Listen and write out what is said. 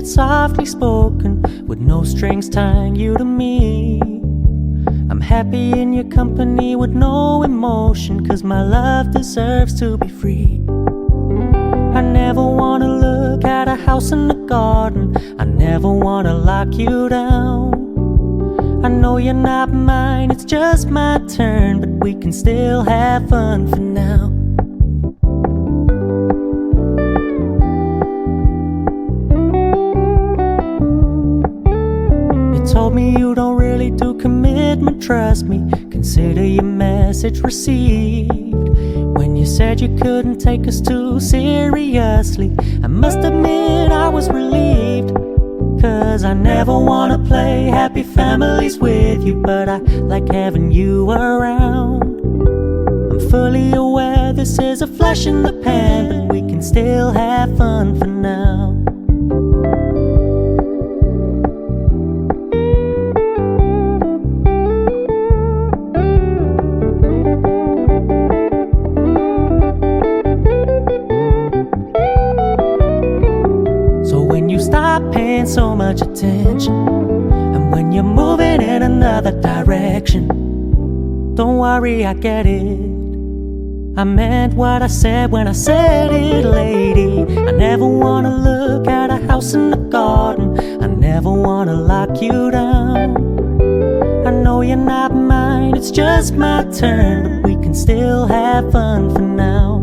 it's softly spoken, with no strings tying you to me. I'm happy in your company with no emotion, 'cause my love deserves to be free. I never wanna look at a house in the garden, I never wanna lock you down. I know you're not mine, it's just my turn, but we can still have fun for now. You told me you don't really do commitment, trust me, consider your message received. When you said you couldn't take us too seriously, I must admit I was relieved. 'Cause I never wanna play happy families with you, but I like having you around. I'm fully aware this is a flash in the pan, but we can still have fun for now. Stop paying so much attention, and when you're moving in another direction, don't worry, I get it. I meant what I said when I said it, lady. I never wanna look at a house in the garden, I never wanna lock you down. I know you're not mine, it's just my turn, but we can still have fun for now.